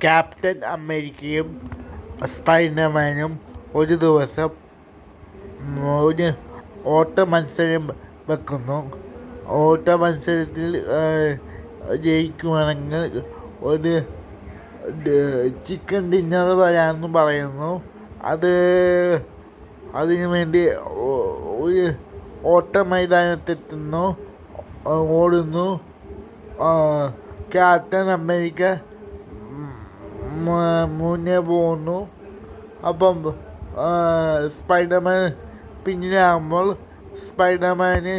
Captain അമേരിക്കയും സ്പൈഡർമാനും ഒരു ദിവസം ഒരു ഓട്ട മത്സരം വെക്കുന്നു. ഓട്ട മത്സരത്തിൽ ജയിക്കുവാണെങ്കിൽ ഒരു ചിക്കൻ ഡിന്നർ വരാമെന്ന് പറയുന്നു. അതിനു വേണ്ടി ഒരു ഓട്ട മൈതാനത്തെത്തുന്നു, ഓടുന്നു. ക്യാപ്റ്റൻ അമേരിക്ക മുന്നേ പോകുന്നു. അപ്പം സ്പൈഡർമാൻ പിന്നിലാകുമ്പോൾ സ്പൈഡർമാന്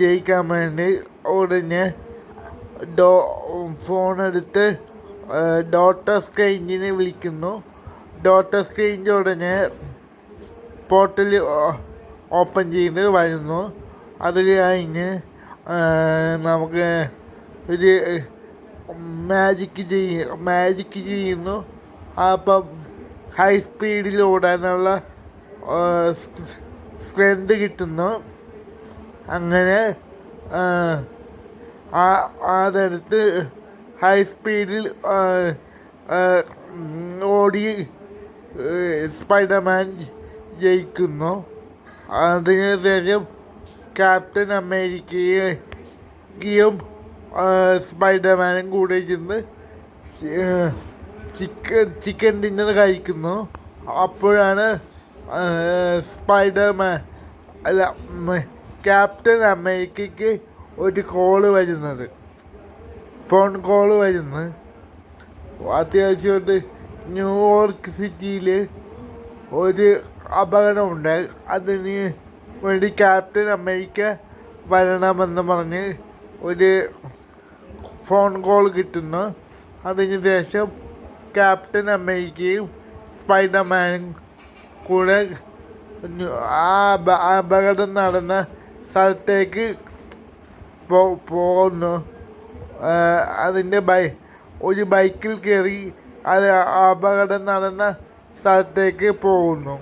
ജയിക്കാൻ വേണ്ടി ഉടനെ ഫോണെടുത്ത് ഡോക്ടർ സ്ട്രേഞ്ചിനെ വിളിക്കുന്നു. ഡോക്ടർ സ്ട്രേഞ്ച് ഉടനെ പോർട്ടൽ ഓപ്പൺ ചെയ്ത് വരുന്നു. അത് കഴിഞ്ഞ് നമുക്ക് ഒരു മാജിക്ക് ചെയ്യുന്നു. അപ്പം ഹൈ സ്പീഡിൽ ഓടാനുള്ള സ്ട്രെങ്ത് കിട്ടുന്നു. അങ്ങനെ അതെടുത്ത് ഹൈ സ്പീഡിൽ ഓടി സ്പൈഡർമാൻ ജയിക്കുന്നു. അതിനുശേഷം ക്യാപ്റ്റൻ അമേരിക്കയും സ്പൈഡർമാനും കൂടെ ചെന്ന് ചിക്കൻ ഡിന്നർ കഴിക്കുന്നു. അപ്പോഴാണ് ക്യാപ്റ്റൻ അമേരിക്കയ്ക്ക് ഒരു ഫോൺ കോള് വരുന്നത്. അത്യാവശ്യമായിട്ട് ന്യൂയോർക്ക് സിറ്റിയിൽ ഒരു അപകടമുണ്ടായി. അതിന് വേണ്ടി ക്യാപ്റ്റൻ അമേരിക്ക വരണമെന്ന് പറഞ്ഞ് ഒരു ഫോൺ കോൾ കിട്ടുന്നു. അതിന് ശേഷം ക്യാപ്റ്റൻ അമേരിക്കയും സ്പൈഡർമാനും കൂടെ ആ അപകടം നടന്ന സ്ഥലത്തേക്ക് പോകുന്നു. അതിൻ്റെ ഒരു ബൈക്കിൽ കയറി അത് അപകടം നടന്ന സ്ഥലത്തേക്ക് പോകുന്നു.